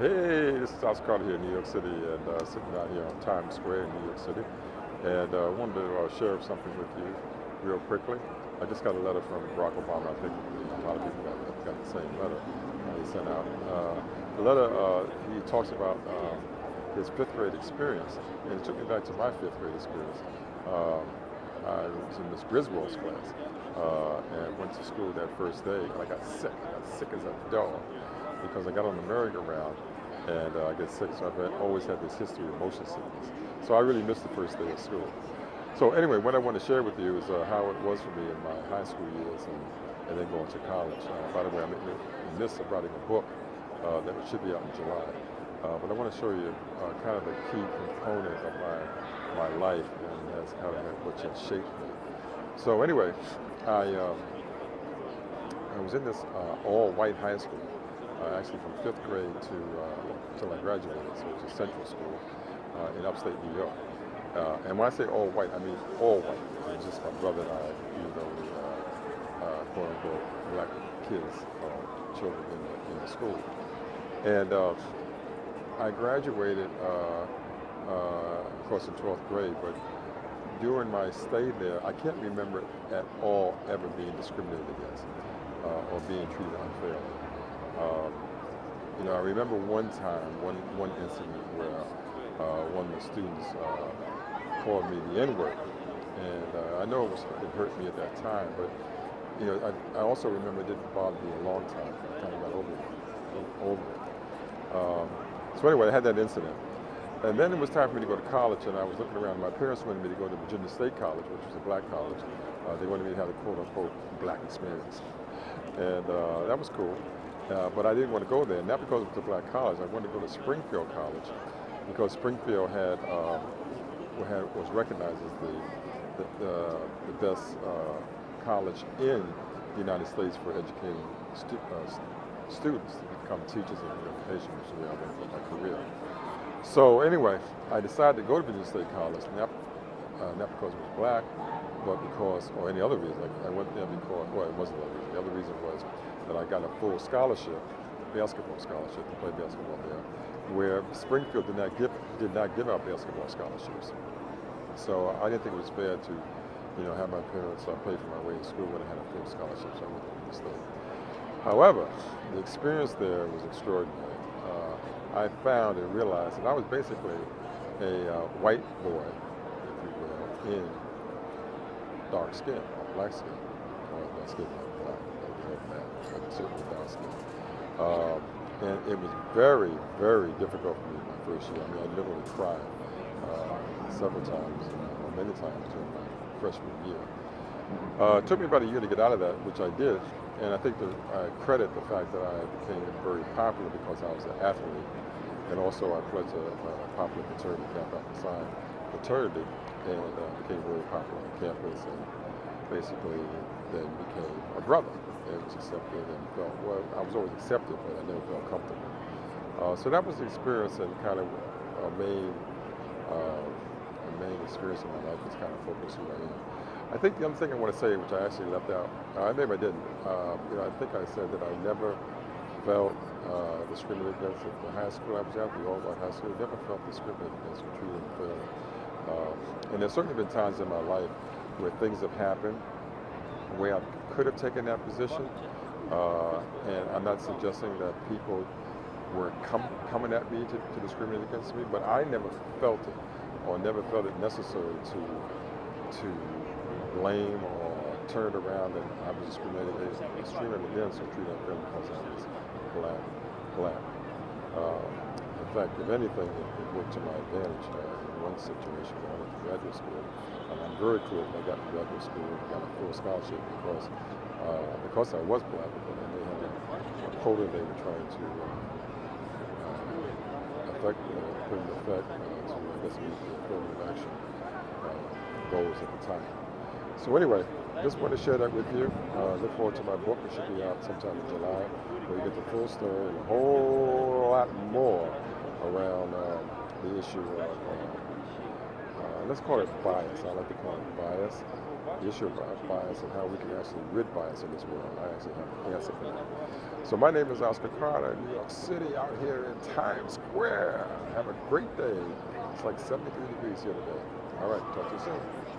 Hey, this is Oscar Carter here in New York City, and sitting out here on Times Square in New York City, and wanted to share something with you real quickly. I just got a letter from Barack Obama. I think a lot of people got the same letter he sent out. The letter, he talks about his fifth grade experience, and it took me back to my fifth grade experience. Um, I was in Miss Griswold's class, and went to school that first day, and I got sick as a dog, because I got on the merry-go-round and I get sick. So I've always had this history of motion sickness. So I really missed the first day of school. So anyway, what I want to share with you is how it was for me in my high school years and then going to college. By the way, I'm in the midst of writing a book that should be out in July. But I want to show you kind of the key component of my life, and that's kind of what has shaped me. So anyway, I was in this all-white high school. Actually from fifth grade to till I graduated, so it was a central school in upstate New York. And when I say all white, I mean all white. It was just my brother and I, even though we quote unquote black kids or children in the school. And I graduated, of course, in 12th grade, but during my stay there, I can't remember at all ever being discriminated against or being treated unfairly. I remember one time, one incident where one of the students called me the N-word, and I know it hurt me at that time, but I also remember it didn't bother me a long time. I kind of got over it. So anyway, I had that incident, and then it was time for me to go to college, and I was looking around. My parents wanted me to go to Virginia State College, which was a black college. They wanted me to have a quote-unquote black experience, and that was cool. But I didn't want to go there, not because it was a black college. I wanted to go to Springfield College because Springfield was recognized as the best college in the United States for educating students to become teachers in education, which is where I went for my career. So anyway, I decided to go to Virginia State College, not because it was black, but because, or any other reason. I went there because, well, it wasn't that reason. The other reason was that I got a full scholarship, basketball scholarship, to play basketball there, where Springfield did not give out basketball scholarships. So I didn't think it was fair to, have my parents pay for my way to school when I had a full scholarship. So I went to Virginia State. However, the experience there was extraordinary. I found and realized that I was basically a white boy, if you will, in dark skin, or black skin, or dark skin, not black, but certainly dark skin. And it was very, very difficult for me in my first year. I mean, I literally cried several times, or many times during my freshman year. It took me about a year to get out of that, which I did, and I think that I credit the fact that I became very popular because I was an athlete, and also I pledged a popular fraternity, Kappa Alpha Psi fraternity, and became very popular on campus, and basically then became a brother, and was accepted and felt, well, I was always accepted, but I never felt comfortable. So that was the experience, and kind of a main experience in my life is kind of focused who I am. I think the other thing I want to say, which I actually left out, maybe I didn't. I think I said that I never felt discriminated against at the high school I was at, the all-white high school. Never felt discriminated against or treated unfairly. And there's certainly been times in my life where things have happened where I could have taken that position. And I'm not suggesting that people were coming at me to discriminate against me, but I never felt it, or never felt it necessary to blame or turn it around and I was discriminated against or treated unfairly because I was black. In fact, if anything, it worked to my advantage in one situation when I went to graduate school. I'm very clear when I got to graduate school and got a full scholarship because I was black, and they had a quota they were trying to put in effect to, I guess, meet the affirmative action goals at the time. So anyway, just want to share that with you. Look forward to my book. It should be out sometime in July, where you get the full story and a whole lot more around the issue of, let's call it bias. I like to call it bias. The issue of bias and how we can actually rid bias in this world. I actually have an answer for that. So my name is Oscar Carter, New York City, out here in Times Square. Have a great day. It's like 73 degrees here today. All right, talk to you soon.